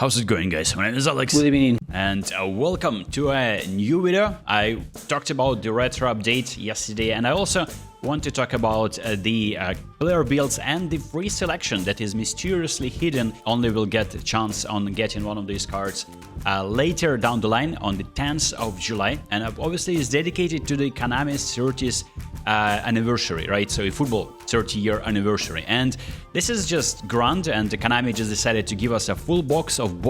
How's it going, guys? My name is Alex. Good evening. And welcome to a new video. I talked about the retro update yesterday, and I also want to talk about the player builds and the free selection that is mysteriously hidden. Only will get a chance on getting one of these cards later down the line on the 10th of July. And obviously it's dedicated to the Konami's 30th anniversary, right? So eFootball 30-year anniversary. And this is just grand, and Konami just decided to give us a full box of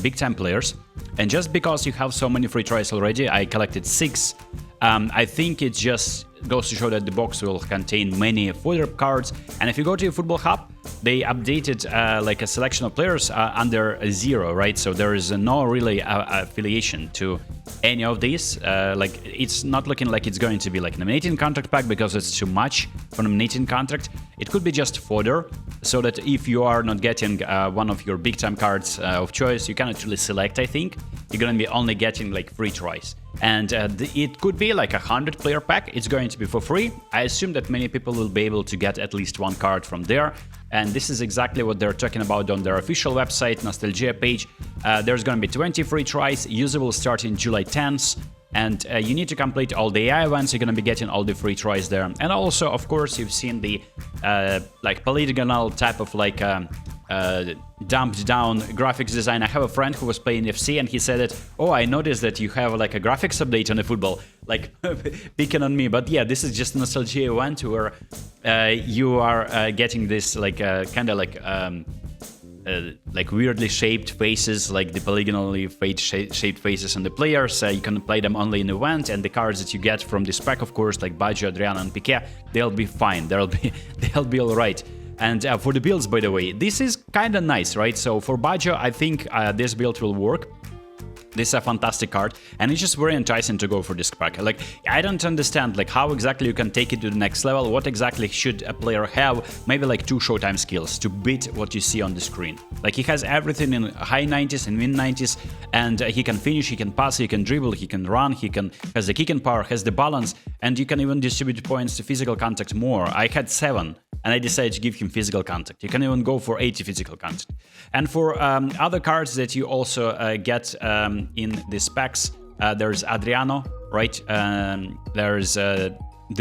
big-time players. And just because you have so many free tries already, I collected 6. I think it just goes to show that the box will contain many fodder cards. And if you go to your Football Hub, they updated like a selection of players under 0, right? So there is no really affiliation to any of these. Like, it's not looking like it's going to be like nominating contract pack, because it's too much for nominating contract. It could be just fodder, so that if you are not getting one of your big time cards of choice, you cannot really select. I think you're gonna be only getting like free tries. And it could be like a 100 player pack. It's going to be for free. I assume that many people will be able to get at least one card from there. And this is exactly what they're talking about on their official website, Nostalgia page. There's going to be 20 free tries, usable starting July 10th. And you need to complete all the AI events. You're going to be getting all the free tries there. And also, of course, you've seen the like polygonal type of like dumped down graphics design. I have a friend who was playing FC, and he said that, oh, I noticed that you have like a graphics update on the football, like picking on me. But yeah, this is just a nostalgia event where you are getting this like kind of like weirdly shaped faces, like the polygonally shaped faces on the players. You can play them only in event, and the cards that you get from this pack, of course, like Baggio, Adriano, and Pique, they'll be fine. They'll be all right. And for the builds, by the way, this is kind of nice, right? So for Baggio, I think this build will work. This is a fantastic card, and it's just very enticing to go for this pack. Like, I don't understand like how exactly you can take it to the next level. What exactly should a player have? Maybe like 2 showtime skills to beat what you see on the screen. Like, he has everything in high 90s and mid 90s, and he can finish, he can pass, he can dribble, he can run, has the kicking power, has the balance, and you can even distribute points to physical contact more. I had 7. And I decided to give him physical contact. You can even go for 80 physical contact. And for other cards that you also get in the specs, there's Adriano, right? There's the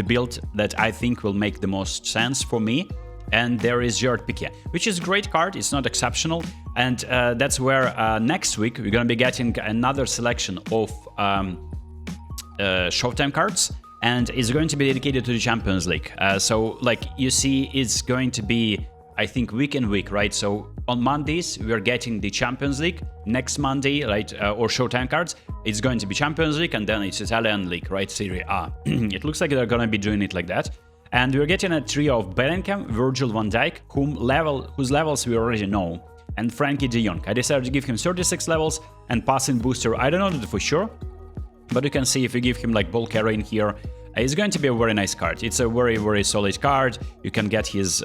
build that I think will make the most sense for me. And there is Pique, which is a great card. It's not exceptional. And that's where next week we're going to be getting another selection of Showtime cards. And it's going to be dedicated to the Champions League. So, like, you see, it's going to be, I think, week and week, right? So on Mondays, we're getting the Champions League. Next Monday, right, or Showtime cards, it's going to be Champions League, and then it's Italian League, right, Serie A. It looks like they're going to be doing it like that. And we're getting a trio of Bellingham, Virgil van Dijk, whose levels we already know, and Frankie de Jong. I decided to give him 36 levels and passing booster. I don't know that for sure, but you can see if you give him like ball carrying here, it's going to be a very nice card. It's a very, very solid card. You can get his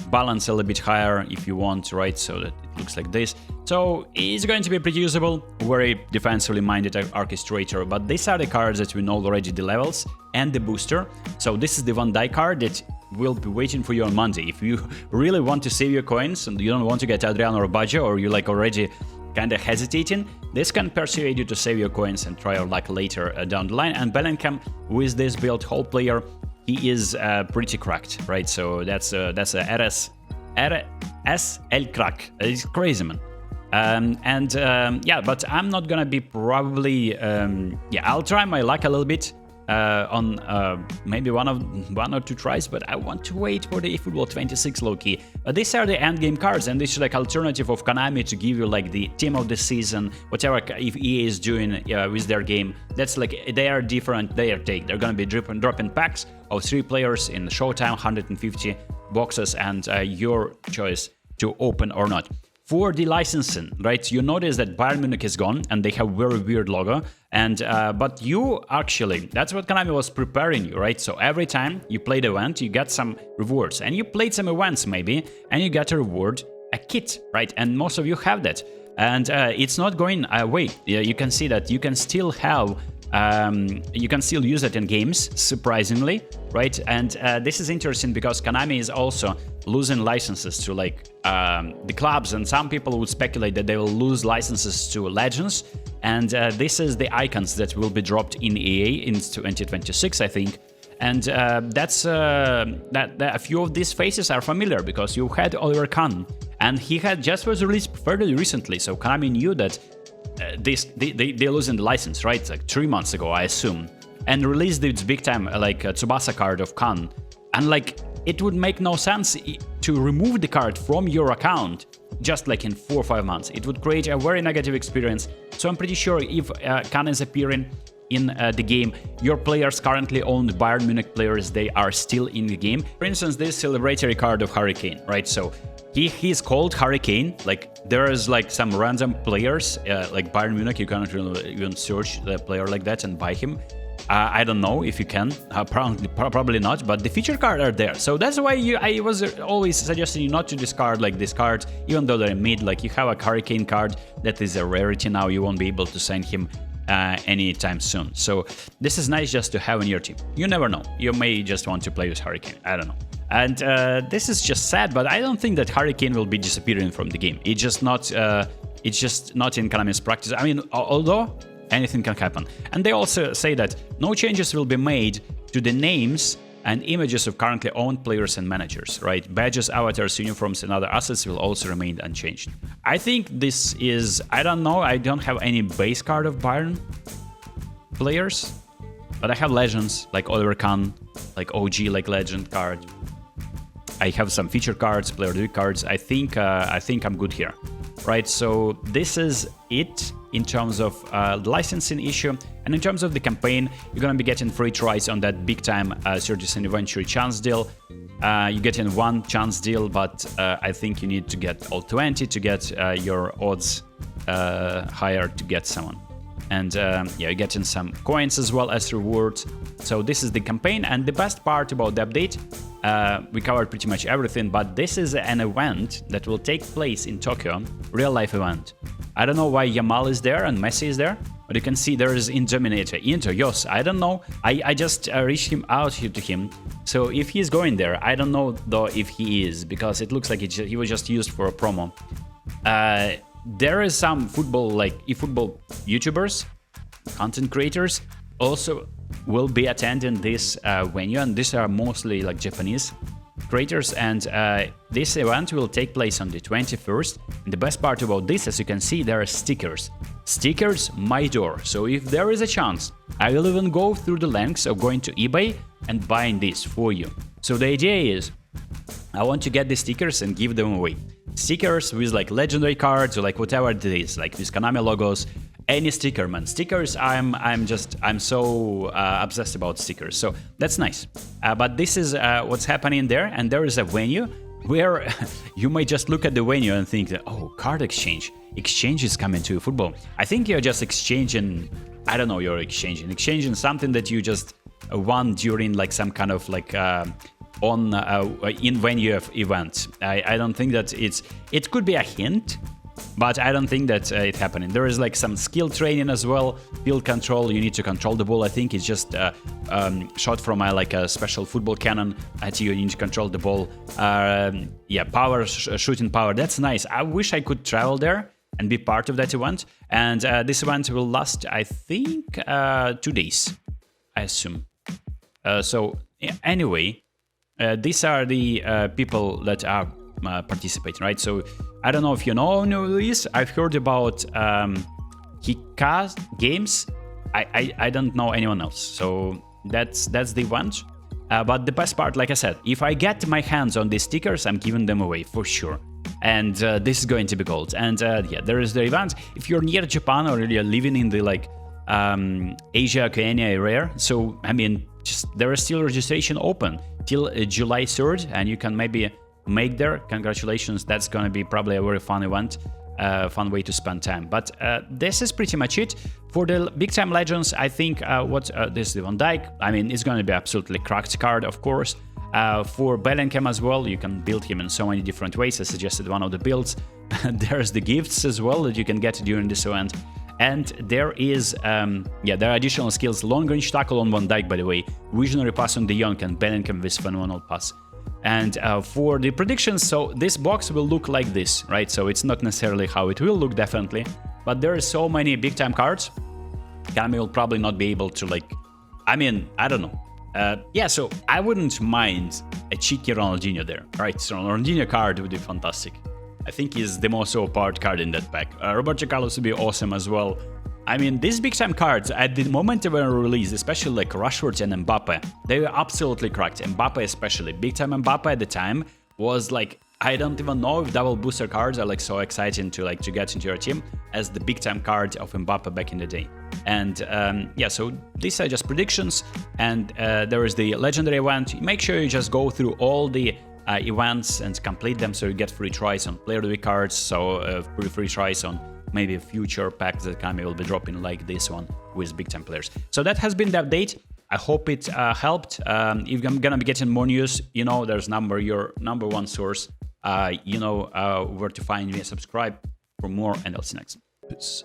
balance a little bit higher if you want, right? So that it looks like this. So it's going to be pretty usable, very defensively minded orchestrator. But these are the cards that we know already, the levels and the booster. So this is the Van Dijk card that will be waiting for you on Monday. If you really want to save your coins and you don't want to get Adriano or Baggio, or you like already kind of hesitating, this can persuade you to save your coins and try your luck later down the line. And Bellingham, with this build whole player, he is pretty cracked, right? So that's a RSL crack. It's crazy, man. Yeah, but I'm not gonna be probably yeah, I'll try my luck a little bit on maybe one or 2 tries, but I want to wait for the eFootball 26 low-key. These are the endgame cards, and this is like alternative of Konami to give you like the team of the season, whatever if EA is doing with their game. That's like, they are different, their take. They're gonna be dropping packs of 3 players in Showtime, 150 boxes, and your choice to open or not. For the licensing, right, you notice that Bayern Munich is gone, and they have very weird logo. And but you actually, that's what Konami was preparing you, right? So every time you played the event, you get some rewards, and you played some events maybe, and you get a reward, a kit, right? And most of you have that, and it's not going away. You can see that you can still have. You can still use it in games, surprisingly, right? And this is interesting because Konami is also losing licenses to like the clubs, and some people would speculate that they will lose licenses to Legends, and this is the icons that will be dropped in EA in 2026, I think. And that's a few of these faces are familiar because you had Oliver Kahn, and he had just was released fairly recently, so Konami knew that they're losing the license, right? Like 3 months ago, I assume, and released its big time like Tsubasa card of Kahn, and like it would make no sense to remove the card from your account just like in 4 or 5 months. It would create a very negative experience. So I'm pretty sure if Kahn is appearing in the game, your players currently owned Bayern Munich players, they are still in the game. For instance, this celebratory card of Hurricane, right? So he's called Hurricane. Like there is like some random players like Bayern Munich. You cannot really even search the player like that and buy him. I don't know if you can, probably not, but the feature cards are there. So that's why I was always suggesting you not to discard like this card, even though they're mid. Like you have a Hurricane card that is a rarity now, you won't be able to sign him anytime soon. So this is nice just to have in your team. You never know, you may just want to play with Hurricane, I don't know. And this is just sad, but I don't think that Hurricane will be disappearing from the game. It's just not in Konami's practice. I mean, although anything can happen. And they also say that no changes will be made to the names and images of currently owned players and managers, right? Badges, avatars, uniforms, and other assets will also remain unchanged. I think this is, I don't know, I don't have any base card of Bayern players, but I have legends like Oliver Kahn, like OG, like legend card. I have some feature cards, player of the week cards. I think I'm good here, right? So this is it in terms of the licensing issue, and in terms of the campaign, you're gonna be getting free tries on that big time Surges and Inventory chance deal. You get in one chance deal, but I think you need to get all 20 to get your odds higher to get someone. And yeah, you're getting some coins as well as rewards. So this is the campaign, and the best part about the update, we covered pretty much everything, but this is an event that will take place in Tokyo, real life event. I don't know why Yamal is there and Messi is there, but you can see there is Indominator, Inter, yes, I don't know. I just reached him out here to him. So if he's going there, I don't know though if he is, because it looks like he was just used for a promo. There is some football, like eFootball YouTubers, content creators, also will be attending this venue, and these are mostly like Japanese creators, and this event will take place on the 21st. And the best part about this, as you can see, there are stickers. Stickers, my door. So if there is a chance, I will even go through the lengths of going to eBay and buying this for you. So the idea is, I want to get the stickers and give them away. Stickers with like legendary cards or like whatever it is, like with Konami logos, any sticker, man. Stickers, I'm so obsessed about stickers, so that's nice. But this is what's happening there, and there is a venue where you may just look at the venue and think that, oh, card exchange is coming to football. I think you're just exchanging, I don't know, you're exchanging something that you just won during like some kind of like on in-venue event. I don't think that it could be a hint, but I don't think that it's happening. There is like some skill training as well, field control, you need to control the ball. I think it's just shot from like a special football cannon at you, need to control the ball. Yeah, power, shooting power, that's nice. I wish I could travel there and be part of that event. And this event will last, I think, 2 days, I assume. So anyway, these are the people that are participating, right? So I don't know if you know this. I've heard about Hika Games. I don't know anyone else. So that's the event. But the best part, like I said, if I get my hands on these stickers, I'm giving them away for sure. And this is going to be gold. And yeah, there is the event. If you're near Japan or you're living in the like Asia, Oceania area, so I mean, there is still registration open till July 3rd, and you can maybe make there. Congratulations, that's gonna be probably a very fun event, fun way to spend time. But this is pretty much it for the big time legends. I think this is the Van Dijk. I mean, it's gonna be absolutely cracked card, of course. For Bellingham as well, you can build him in so many different ways. I suggested one of the builds. There's the gifts as well that you can get during this event. And there is, yeah, there are additional skills. Long range tackle on Van Dijk, by the way. Visionary pass on De Jong and Bellingham with phenomenal pass. And for the predictions, so this box will look like this, right? So it's not necessarily how it will look, definitely, but there are so many big time cards. Kami will probably not be able to, like, I mean, I don't know. Yeah, so I wouldn't mind a cheeky Ronaldinho there, right? So Ronaldinho card would be fantastic. I think he's the most overpowered card in that pack. Roberto Carlos would be awesome as well. I mean, these big time cards, at the moment they were released, especially like Rashford and Mbappe, they were absolutely cracked. Mbappe especially. Big time Mbappe at the time was like, I don't even know if double booster cards are like so exciting to get into your team as the big time card of Mbappe back in the day. And yeah, so these are just predictions, and there is the legendary event. Make sure you just go through all the events and complete them, so you get free tries on player of the week cards, so free tries on maybe future packs that Kami will be dropping, like this one with big time players. So that has been the update. I hope it helped. If I'm gonna be getting more news, you know, there's your number one source. You know where to find me. Subscribe for more, and I'll see you next. Peace.